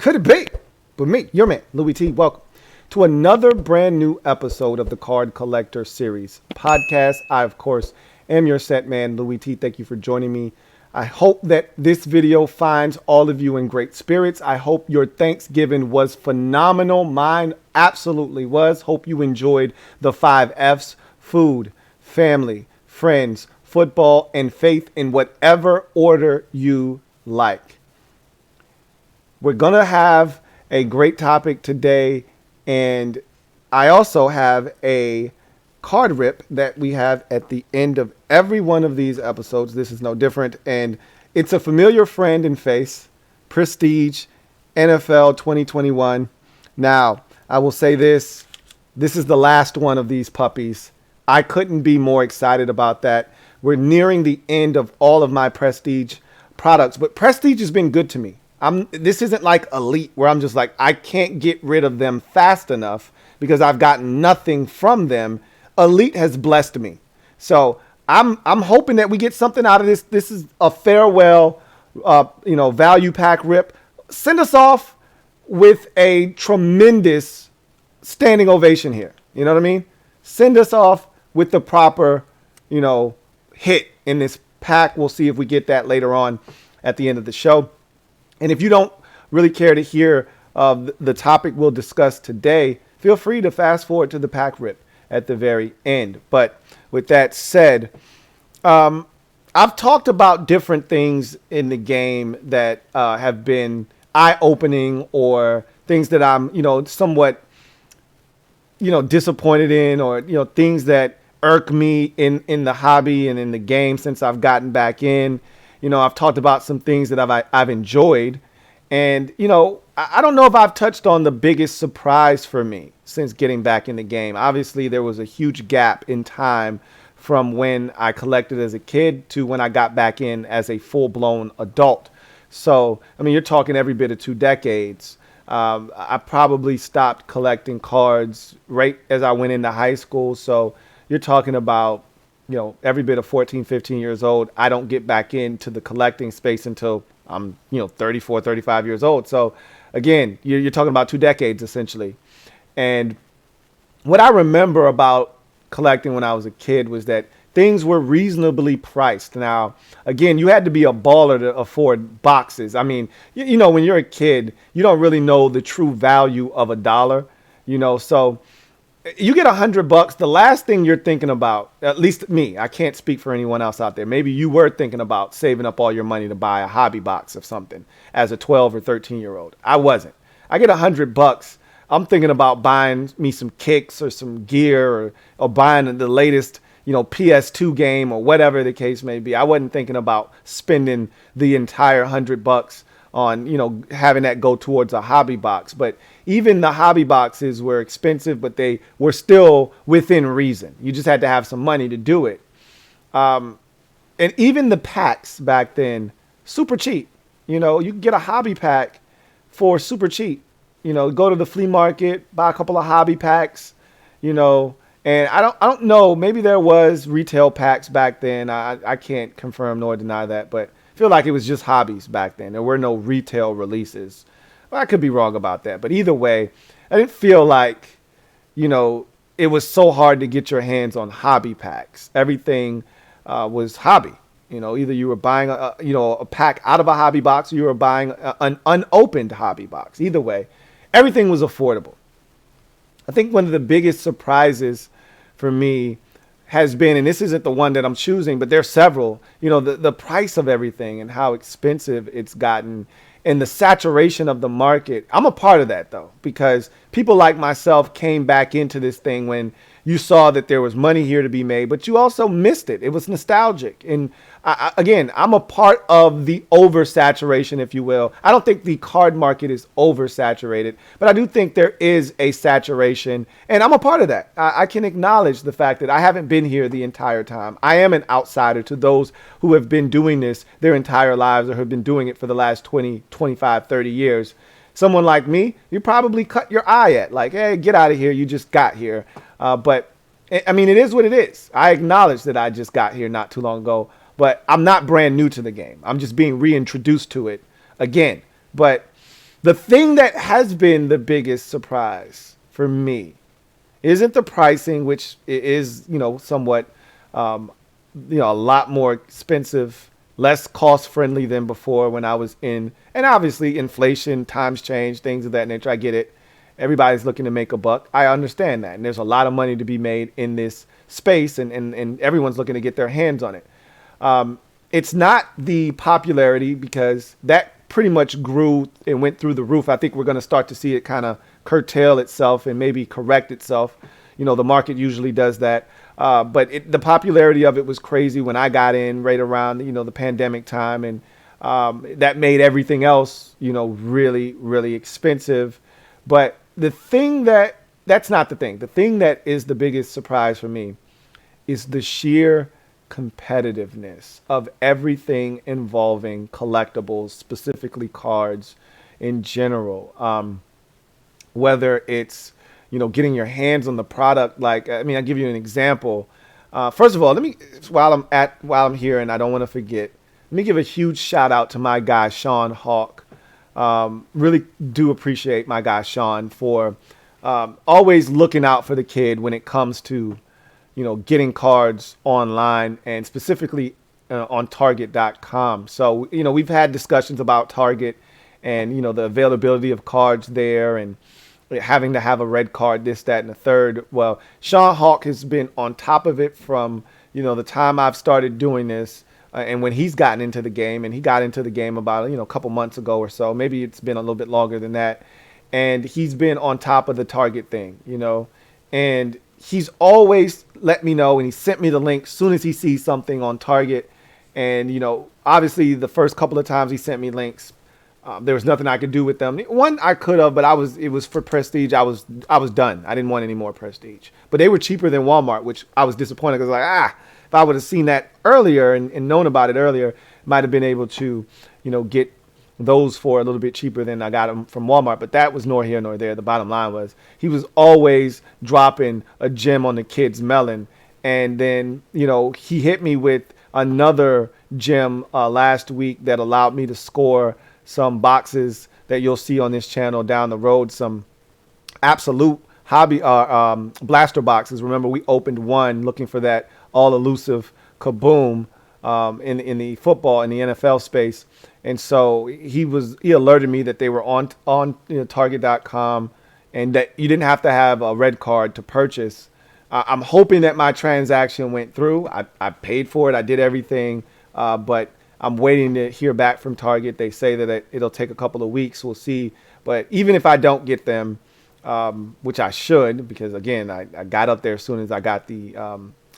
Could it be? But me, your man, Louie T, welcome to another brand new episode of the Card Collector Series podcast. I, of course, am your set man, Louie T. Thank you for joining me. I hope that this video finds all of you in great spirits. I hope your Thanksgiving was phenomenal. Mine absolutely was. Hope you enjoyed the 5 F's: food, family, friends, football, and faith in whatever order you like. We're going to have a great topic today, and I also have a card rip that we have at the end of every one of these episodes. This is no different, and it's a familiar friend and face, Prestige NFL 2021. Now, I will say this is the last one of these puppies. I couldn't be more excited about that. We're nearing the end of all of my Prestige products, but Prestige has been good to me. This isn't like Elite where I'm just like, I can't get rid of them fast enough because I've gotten nothing from them. Elite has blessed me. So I'm hoping that we get something out of this. This is a farewell, value pack rip. Send us off with a tremendous standing ovation here. You know what I mean? Send us off with the proper, hit in this pack. We'll see if we get that later on at the end of the show. And if you don't really care to hear the topic we'll discuss today, feel free to fast forward to the pack rip at the very end. But with that said, I've talked about different things in the game that have been eye-opening or things that I'm, somewhat, disappointed in, or, things that irk me in the hobby and in the game since I've gotten back in. I've talked about some things that I've enjoyed. And, I don't know if I've touched on the biggest surprise for me since getting back in the game. Obviously, there was a huge gap in time from when I collected as a kid to when I got back in as a full-blown adult. So, you're talking every bit of 2 decades. I probably stopped collecting cards right as I went into high school. So you're talking about, every bit of 14, 15 years old. I don't get back into the collecting space until I'm, 34, 35 years old. So again, you're talking about 2 decades essentially. And what I remember about collecting when I was a kid was that things were reasonably priced. Now, again, you had to be a baller to afford boxes. When you're a kid, you don't really know the true value of a dollar, so you get $100. The last thing you're thinking about, at least me, I can't speak for anyone else out there. Maybe you were thinking about saving up all your money to buy a hobby box of something as a 12 or 13-year-old. I wasn't. I get $100. I'm thinking about buying me some kicks or some gear or buying the latest, PS2 game or whatever the case may be. I wasn't thinking about spending the entire $100 on, having that go towards a hobby box. But even the hobby boxes were expensive, but they were still within reason. You just had to have some money to do it. And even the packs back then, super cheap. You could get a hobby pack for super cheap. Go to the flea market, buy a couple of hobby packs, and I don't know, maybe there was retail packs back then. I can't confirm nor deny that, but I feel like it was just hobbies back then. There were no retail releases. Well, I could be wrong about that, but either way, I didn't feel like, it was so hard to get your hands on hobby packs. Everything was hobby. Either you were buying a pack out of a hobby box, or you were buying an unopened hobby box. Either way, everything was affordable. I think one of the biggest surprises for me has been, and this isn't the one that I'm choosing, but there's several, the price of everything and how expensive it's gotten and the saturation of the market. I'm a part of that though, because people like myself came back into this thing when you saw that there was money here to be made, but you also missed it. It was nostalgic. And again, I'm a part of the oversaturation, if you will. I don't think the card market is oversaturated, but I do think there is a saturation, and I'm a part of that. I can acknowledge the fact that I haven't been here the entire time. I am an outsider to those who have been doing this their entire lives or have been doing it for the last 20, 25, 30 years. Someone like me, you probably cut your eye at, like, hey, get out of here. You just got here. But it is what it is. I acknowledge that I just got here not too long ago, but I'm not brand new to the game. I'm just being reintroduced to it again. But The thing that has been the biggest surprise for me isn't the pricing, which is, somewhat, um, a lot more expensive, less cost friendly than before when I was in. And obviously, inflation, times change, things of that nature. I get it. Everybody's looking to make a buck. I understand that. And there's a lot of money to be made in this space, and everyone's looking to get their hands on it. It's not the popularity, because that pretty much grew and went through the roof. I think we're going to start to see it kind of curtail itself and maybe correct itself. The market usually does that. But the popularity of it was crazy when I got in right around, the pandemic time. And that made everything else, really, really expensive. But that's not the thing. The thing that is the biggest surprise for me is the sheer competitiveness of everything involving collectibles, specifically cards in general. Whether it's, getting your hands on the product. Like, I mean, I'll give you an example. First of all, while I'm here, and I don't want to forget, let me give a huge shout out to my guy, Sean Hawk. Really do appreciate my guy, Sean, for always looking out for the kid when it comes to, getting cards online, and specifically on Target.com. So, we've had discussions about Target and, the availability of cards there, and having to have a red card, this, that, and the third. Well, Sean Hawk has been on top of it from, the time I've started doing this, and when he's gotten into the game. And he got into the game about, a couple months ago or so. Maybe it's been a little bit longer than that. And he's been on top of the Target thing, and he's always let me know, and he sent me the link as soon as he sees something on Target. And, obviously the first couple of times he sent me links, there was nothing I could do with them. One I could have, but it was for prestige. I was done. I didn't want any more prestige. But they were cheaper than Walmart, which I was disappointed, because if I would have seen that earlier and known about it earlier, might have been able to, get those for a little bit cheaper than I got them from Walmart. But that was nor here nor there. The bottom line was he was always dropping a gem on the kid's melon. And then, he hit me with another gem last week that allowed me to score some boxes that you'll see on this channel down the road, some absolute hobby blaster boxes. Remember, we opened one looking for that all elusive kaboom in the football, in the NFL space. And so he alerted me that they were on Target.com, and that you didn't have to have a red card to purchase. I'm hoping that my transaction went through. I paid for it. I did everything, but I'm waiting to hear back from Target. They say that it'll take a couple of weeks. We'll see. But even if I don't get them, which I should, because, again, I got up there as soon as I got the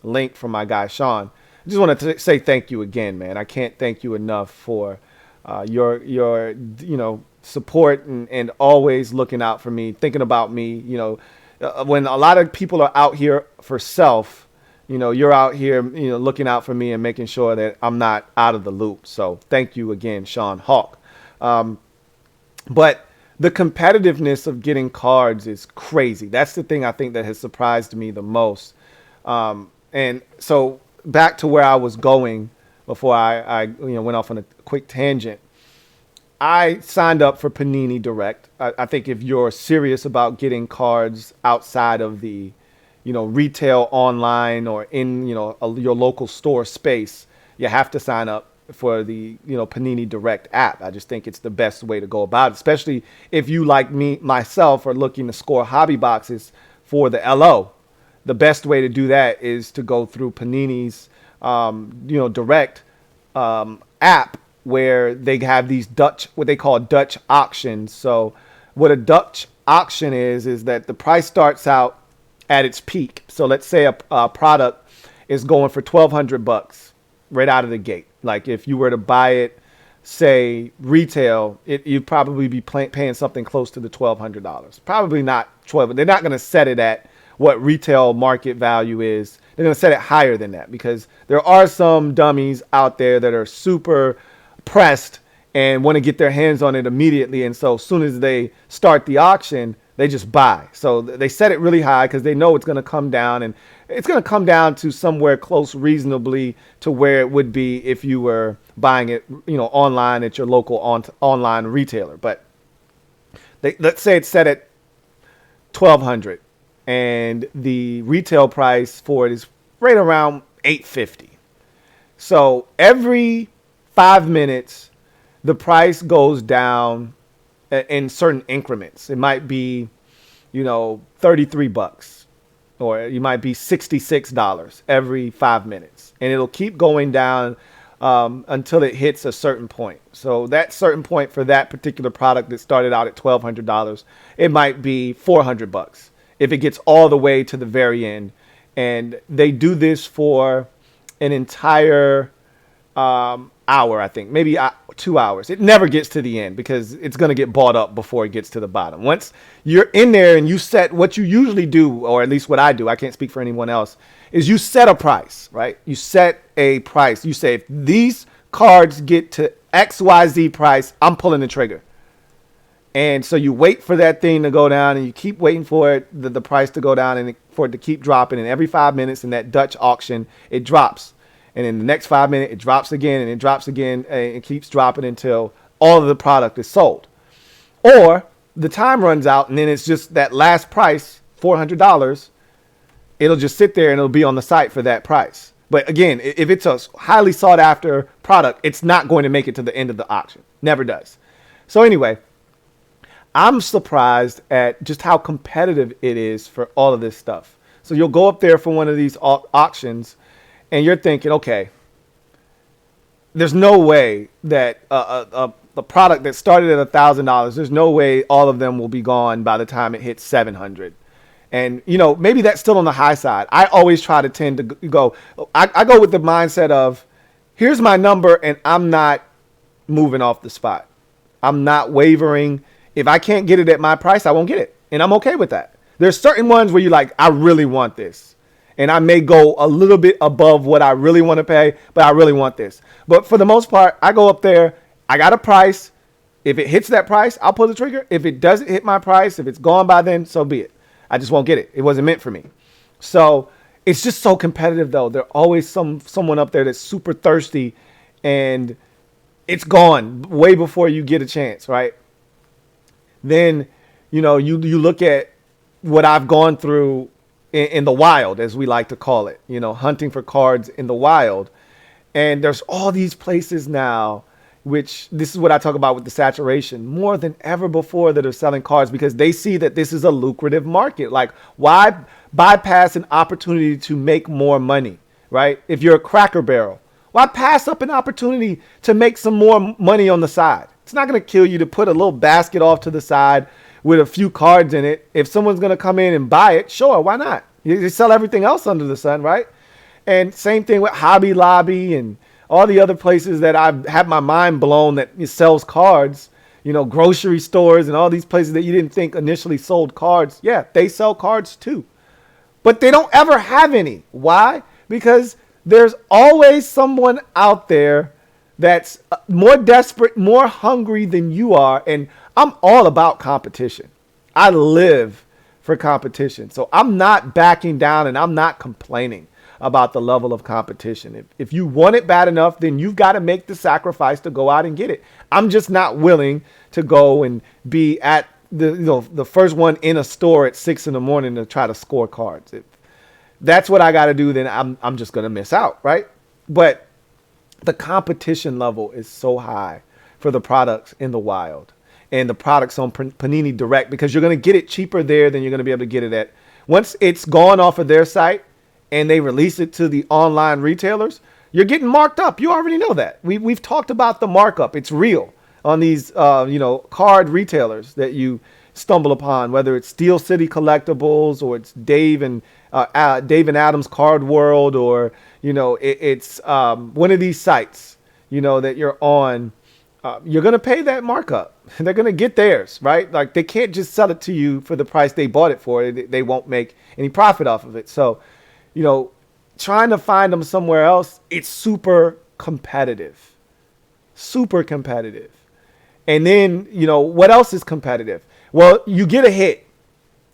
link from my guy, Sean. I just want to say thank you again, man. I can't thank you enough for your support, and always looking out for me, thinking about me. When a lot of people are out here for self, you're out here, looking out for me and making sure that I'm not out of the loop. So thank you again, Sean Hawk. But the competitiveness of getting cards is crazy. That's the thing I think that has surprised me the most. And so back to where I was going before I went off on a quick tangent. I signed up for Panini Direct. I think if you're serious about getting cards outside of the retail, online, or in, your local store space, you have to sign up for the, Panini Direct app. I just think it's the best way to go about it, especially if you, like myself, are looking to score hobby boxes for the LO. The best way to do that is to go through Panini's, Direct app, where they have these what they call Dutch auctions. So what a Dutch auction is that the price starts out at its peak. So let's say a product is going for $1,200 right out of the gate. Like, if you were to buy it, say retail, you'd probably be paying something close to the $1,200. Probably not 12. They're not going to set it at what retail market value is. They're going to set it higher than that, because there are some dummies out there that are super pressed and want to get their hands on it immediately. And so as soon as they start the auction, they just buy. So they set it really high because they know it's going to come down, and it's going to come down to somewhere close reasonably to where it would be if you were buying it, online at your local online retailer. But Let's say it's set at 1,200, and the retail price for it is right around 850. So every 5 minutes, the price goes down in certain increments. It might be, 33 bucks, or it might be $66 every 5 minutes, and it'll keep going down until it hits a certain point. So that certain point for that particular product that started out at $1,200, it might be 400 bucks if it gets all the way to the very end. And they do this for an entire hour, I think, maybe 2 hours. It never gets to the end because it's going to get bought up before it gets to the bottom. Once you're in there and you set what you usually do, or at least what I do, I can't speak for anyone else, is you set a price, right? You set a price. You say, if these cards get to XYZ price, I'm pulling the trigger. And so you wait for that thing to go down, and you keep waiting for it, the price to go down, and for it to keep dropping. And every 5 minutes in that Dutch auction, it drops. And in the next 5 minutes, it drops again, and it drops again, and it keeps dropping until all of the product is sold. Or the time runs out, and then it's just that last price, $400. It'll just sit there, and it'll be on the site for that price. But again, if it's a highly sought after product, it's not going to make it to the end of the auction. Never does. So anyway, I'm surprised at just how competitive it is for all of this stuff. So you'll go up there for one of these auctions, and you're thinking, okay, there's no way that a product that started at $1,000, there's no way all of them will be gone by the time it hits 700. And, maybe that's still on the high side. I always try to tend to go, I go with the mindset of, here's my number, and I'm not moving off the spot. I'm not wavering. If I can't get it at my price, I won't get it. And I'm okay with that. There's certain ones where you're like, I really want this. And I may go a little bit above what I really want to pay, but I really want this. But for the most part, I go up there. I got a price. If it hits that price, I'll pull the trigger. If it doesn't hit my price, if it's gone by then, so be it. I just won't get it. It wasn't meant for me. So it's just so competitive, though. There's always someone up there that's super thirsty, and it's gone way before you get a chance, right? Then, you look at what I've gone through in the wild, as we like to call it, hunting for cards in the wild. And there's all these places now, which this is what I talk about with the saturation, more than ever before, that are selling cards because they see that this is a lucrative market. Like, why bypass an opportunity to make more money, right? If you're a Cracker Barrel, why pass up an opportunity to make some more money on the side? It's not going to kill you to put a little basket off to the side with a few cards in it. If someone's going to come in and buy it, sure, why not? You sell everything else under the sun, right? And same thing with Hobby Lobby and all the other places that I've had my mind blown that it sells cards, grocery stores and all these places that you didn't think initially sold cards. Yeah, they sell cards too. But they don't ever have any. Why? Because there's always someone out there that's more desperate, more hungry than you are. And I'm all about competition. I live for competition. So I'm not backing down, and I'm not complaining about the level of competition. If you want it bad enough, then you've got to make the sacrifice to go out and get it. I'm just not willing to go and be at the first one in a store at 6 a.m. to try to score cards. If that's what I got to do, then I'm just going to miss out, right? But the competition level is so high for the products in the wild and the products on Panini Direct, because you're going to get it cheaper there than you're going to be able to get it at. Once it's gone off of their site and they release it to the online retailers, you're getting marked up. You already know that. We've talked about the markup. It's real on these, card retailers that you stumble upon, whether it's Steel City Collectibles or it's Dave and Adams Card World, or, it's one of these sites, that you're on. You're going to pay that markup. They're going to get theirs, right? Like, they can't just sell it to you for the price they bought it for. They won't make any profit off of it. So, trying to find them somewhere else, it's super competitive. Super competitive. And then, what else is competitive? Well, you get a hit.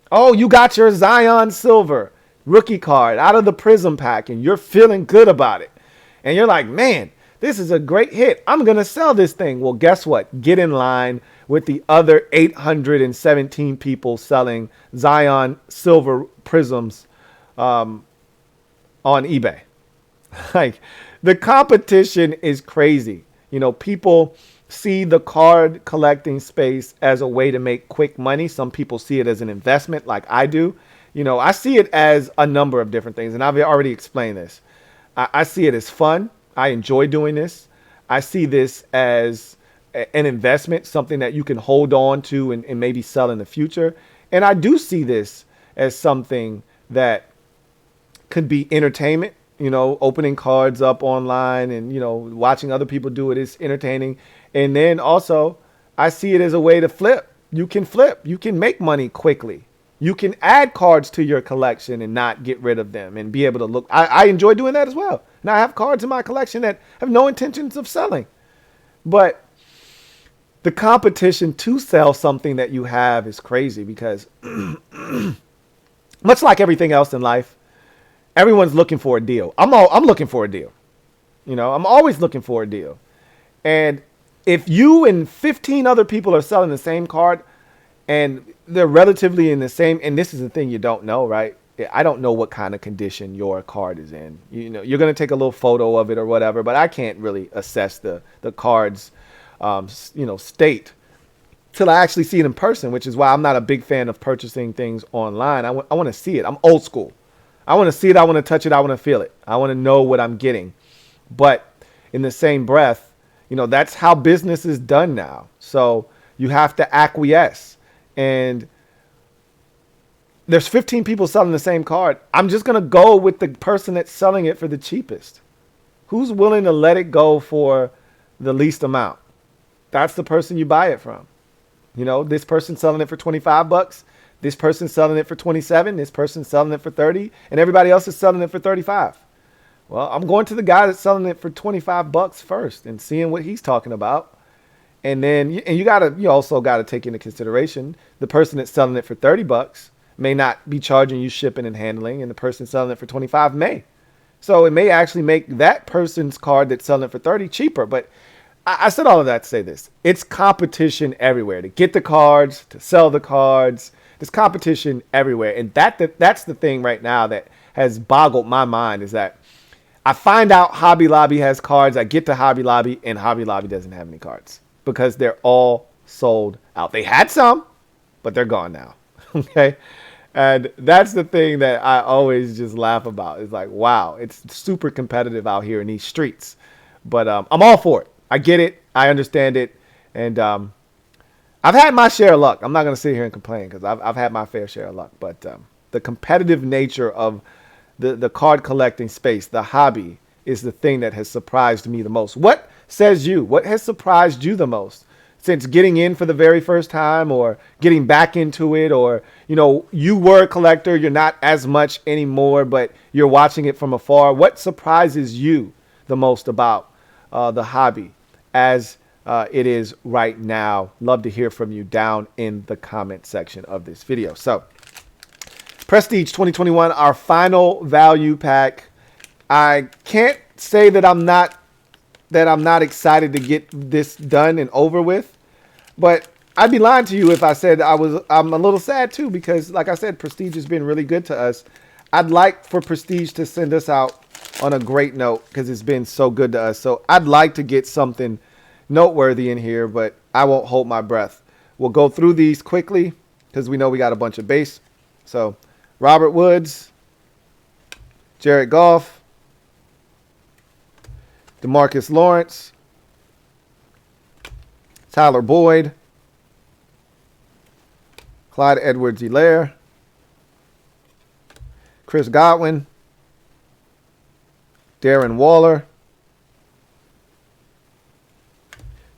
Oh, you got your Zion Silver rookie card out of the Prism pack, and you're feeling good about it. And you're like, man, This is a great hit. I'm going to sell this thing. Well, guess what? Get in line with the other 817 people selling Zion silver prisms on eBay. Like, the competition is crazy. You know, people see the card collecting space as a way to make quick money. Some people see it as an investment, like I do. You know, I see it as a number of different things, and I've already explained this. I see it as fun. I enjoy doing this. I see this as an investment, something that you can hold on to and maybe sell in the future. And I do see this as something that could be entertainment. You know, opening cards up online and, you know, watching other people do it is entertaining. And then also, I see it as a way to flip. You can flip. You can make money quickly. You can add cards to your collection and not get rid of them and be able to look. I enjoy doing that as well. Now, I have cards in my collection that have no intentions of selling. But the competition to sell something that you have is crazy because much like everything else in life, everyone's looking for a deal. I'm looking for a deal. You know, I'm always looking for a deal. And if you and 15 other people are selling the same card and they're relatively in the same, and this is the thing you don't know, right? I don't know what kind of condition your card is in. You know, you're going to take a little photo of it or whatever, but I can't really assess the card's, state till I actually see it in person, which is why I'm not a big fan of purchasing things online. I want to see it. I'm old school. I want to see it. I want to touch it. I want to feel it. I want to know what I'm getting. But in the same breath, you know, that's how business is done now. So you have to acquiesce. And there's 15 people selling the same card. I'm just going to go with the person that's selling it for the cheapest. Who's willing to let it go for the least amount? That's the person you buy it from. You know, this person's selling it for 25 bucks. This person's selling it for 27. This person's selling it for 30. And everybody else is selling it for 35. Well, I'm going to the guy that's selling it for 25 bucks first and seeing what he's talking about. And then you also got to take into consideration the person that's selling it for 30 bucks may not be charging you shipping and handling, and the person selling it for 25 may. So it may actually make that person's card that's selling it for 30 cheaper. But I said all of that to say this. It's competition everywhere to get the cards, to sell the cards. There's competition everywhere. And that's the thing right now that has boggled my mind is that I find out Hobby Lobby has cards. I get to Hobby Lobby and Hobby Lobby doesn't have any cards because they're all sold out. They had some, but they're gone now. Okay. And that's the thing that I always just laugh about. It's like, wow, it's super competitive out here in these streets. But I'm all for it. I get it. I understand it. And I've had my share of luck. I'm not going to sit here and complain because I've had my fair share of luck. But the competitive nature of the card collecting space, the hobby, is the thing that has surprised me the most. What says you? What has surprised you the most since getting in for the very first time or getting back into it? Or, you know, you were a collector. You're not as much anymore, but you're watching it from afar. What surprises you the most about the hobby as it is right now? Love to hear from you down in the comment section of this video. So Prestige 2021, our final value pack. I can't say that I'm not excited to get this done and over with, but I'd be lying to you if I said I'm a little sad too, because like I said, Prestige has been really good to us. I'd like for Prestige to send us out on a great note because it's been so good to us. So I'd like to get something noteworthy in here, but I won't hold my breath. We'll go through these quickly because we know we got a bunch of base. So Robert Woods, Jared Goff, DeMarcus Lawrence, Tyler Boyd, Clyde Edwards-Helaire, Chris Godwin, Darren Waller,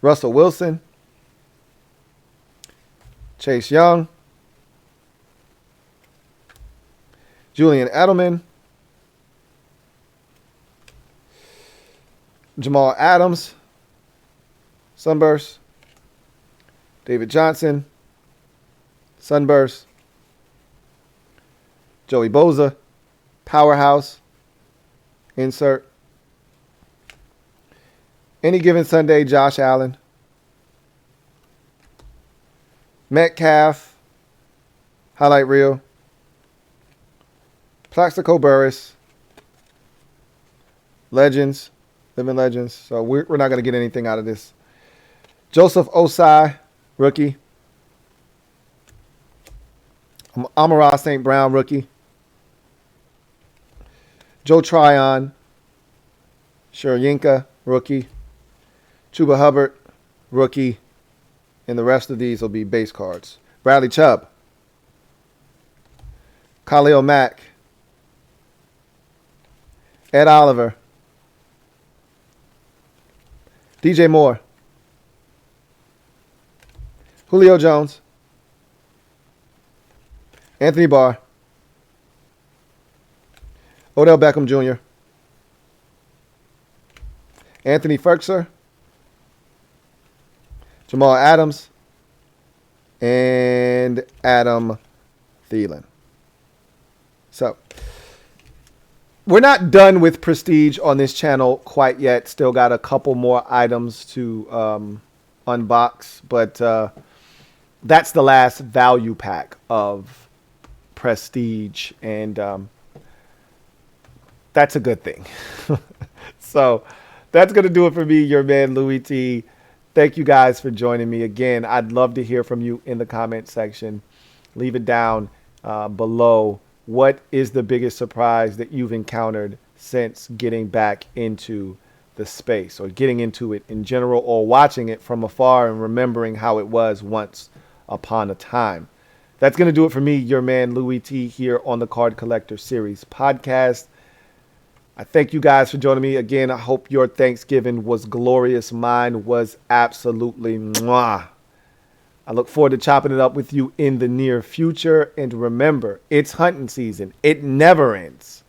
Russell Wilson, Chase Young, Julian Edelman, Jamal Adams, Sunburst, David Johnson, Sunburst, Joey Boza, Powerhouse, insert, Any Given Sunday, Josh Allen. Metcalf, highlight reel. Plaxico Burress, Legends, Living Legends. So we're not going to get anything out of this. Joseph Osai, rookie. Amon-Ra St. Brown, rookie. Joe Tryon, Shuryinka, rookie. Chuba Hubbard, rookie. And the rest of these will be base cards. Bradley Chubb. Khalil Mack. Ed Oliver. DJ Moore. Julio Jones. Anthony Barr. Odell Beckham Jr. Anthony Ferkser. Jamal Adams. And Adam Thielen. So, we're not done with Prestige on this channel quite yet. Still got a couple more items to unbox. But that's the last value pack of Prestige. And that's a good thing. So, that's going to do it for me, your man, Louie T. Thank you guys for joining me. Again, I'd love to hear from you in the comment section. Leave it down below. What is the biggest surprise that you've encountered since getting back into the space, or getting into it in general, or watching it from afar and remembering how it was once upon a time? That's going to do it for me, your man, Louie T, here on the Card Collector Series podcast. I thank you guys for joining me. Again, I hope your Thanksgiving was glorious. Mine was absolutely mwah. I look forward to chopping it up with you in the near future. And remember, it's hunting season. It never ends,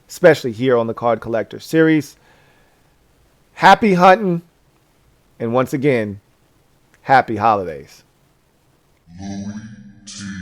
especially here on the Card Collector Series. Happy hunting. And once again, happy holidays. LouieTeeNetwork.